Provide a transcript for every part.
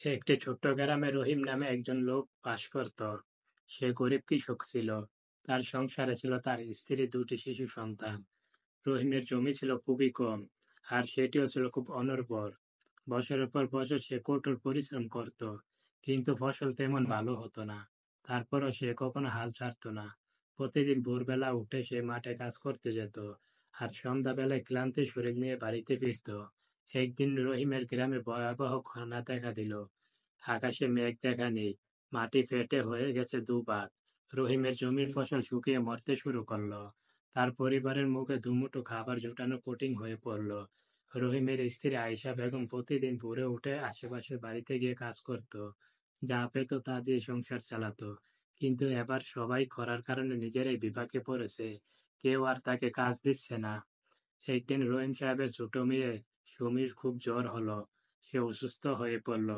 একটি ছোট্ট গ্রামে রহিম নামে একজন লোক বাস করত। সে গরিব কৃষক ছিল। তার সংসারে ছিল তার স্ত্রী, দুটি শিশু সন্তান। রহিমের জমি ছিল খুবই কম, আর সেটিও ছিল খুব অনুর্বর। বছরের পর বছর সে কঠোর পরিশ্রম করত, কিন্তু ফসল তেমন ভালো হতো না। তারপরও সে কখনো হাল ছাড়তো না। প্রতিদিন ভোরবেলা উঠে সে মাঠে কাজ করতে যেত, আর সন্ধ্যাবেলায় ক্লান্তি শরীর নিয়ে বাড়িতে ফিরত। একদিন রহিমের গ্রামে ভয়াবহ ঘটনা দেখা দিল। আকাশে মেঘ দেখা নেই, মাটি ফেটে হয়ে গেছে দুভাগ। রহিমের জমির ফসল শুকিয়ে মরতে শুরু করলো। তার পরিবারের মুখে দুমুঠো খাবার জোটানো কঠিন হয়ে পড়ল। রহিমের স্ত্রী আয়েশা বেগম প্রতিদিন ভোরে উঠে আশেপাশের বাড়িতে গিয়ে কাজ করত, যা পেত তা দিয়ে সংসার চালাতো। কিন্তু এবার সবাই খরার কারণে নিজেরাই বিপাকে পড়েছে। কেউ আর তাকে কাজ দিচ্ছে না। একদিন রহিম সাহেবের ছোট মেয়ে সুমির খুব জ্বর হলো। সে অসুস্থ হয়ে পড়ল।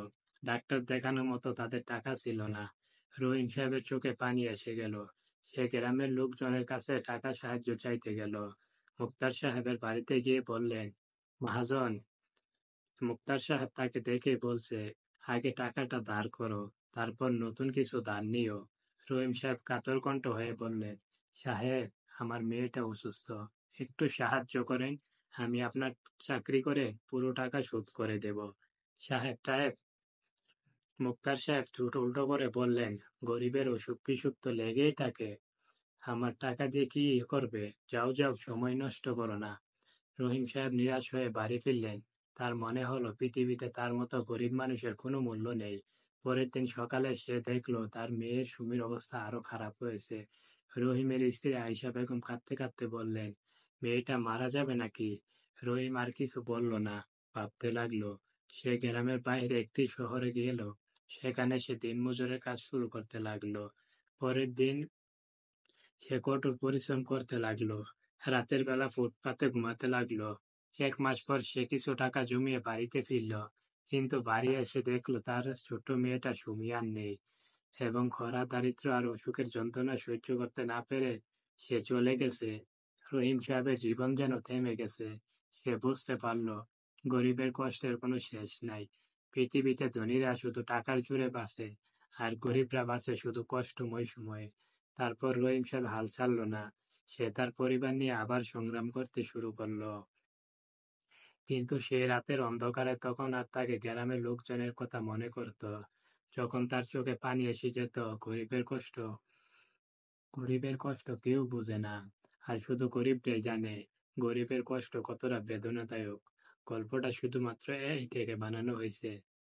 ডাক্তার দেখানোর মতো তাদের টাকা ছিল না। রহিম সাহেবের চোখে পানি এসে গেল। সে গ্রামের লোকজনের কাছে টাকা সাহায্য চাইতে গেল। মুক্তার সাহেবের বাড়িতে গিয়ে বললেন, মহাজন। মুক্তার সাহেব তাকে দেখে বলছে, আগে টাকাটা ধার করো, তারপর নতুন কিছু ধার নিও। রহিম সাহেব কাতর কণ্ঠ হয়ে বললেন, সাহেব, আমার মেয়েটা অসুস্থ, একটু সাহায্য করেন। আমি আপনার চাকরি করে পুরো টাকা শোধ করে দেব। সাহেব, মুক্তার সাহেব ঠোঁট উল্টো করে বললেন, গরিবের অসুখ বিসুখ তো লেগেই থাকে। আমার টাকা দিয়ে কি করবে? যাও যাও, সময় নষ্ট করো না। রহিম সাহেব নিরাশ হয়ে বাড়ি ফিরলেন। তার মনে হলো পৃথিবীতে তার মতো গরিব মানুষের কোনো মূল্য নেই। পরের দিন সকালে সে দেখলো তার মেয়ের সুমির অবস্থা আরো খারাপ হয়েছে। রহিমের স্ত্রী আয়েশা বেগম কাঁদতে কাঁদতে বললেন, মেয়েটা মারা যাবে নাকি? রহিম আর কিছু বলল না, ভাবতে লাগলো। সে গ্রামের বাইরে একটি শহরে গেল। সেখানে সে দিনমজুরের কাজ শুরু করতে লাগলো। পরের দিন সে কঠোর পরিশ্রম করতে লাগলো। রাতের বেলা ফুটপাতে ঘুমাতে লাগলো। 1 মাস পর সে কিছু টাকা জমিয়ে বাড়িতে ফিরল। কিন্তু বাড়ি এসে দেখলো তার ছোট্ট মেয়েটা সুমি আর নেই, এবং খরা, দারিদ্র্য আর অসুখের যন্ত্রণা সহ্য করতে না পেরে সে চলে গেছে। রহিম সাহেবের জীবন যেন থেমে গেছে। সে বুঝতে পারল, গরিবের কষ্টের কোনো শেষ নাই। পৃথিবীতে ধনীরা শুধু টাকার জোরে বাঁচে, আর গরিবরা বাঁচে শুধু কষ্টময় সময়ে। তারপর রহিম সাহেব হাল ছাড়ল না। সে তার পরিবার নিয়ে আবার সংগ্রাম করতে শুরু করলো। কিন্তু সে রাতের অন্ধকারে তখন আর তাকে গ্রামের লোকজনের কথা মনে করত। যখন তার চোখে পানি এসে যেত, গরিবের কষ্ট কেউ বুঝে না। আর শুধু গরিবটাই জানে গরিবের কষ্ট কতটা বেদনাদায়ক। গল্পটা শুধুমাত্র এই থেকে বানানো হয়েছে।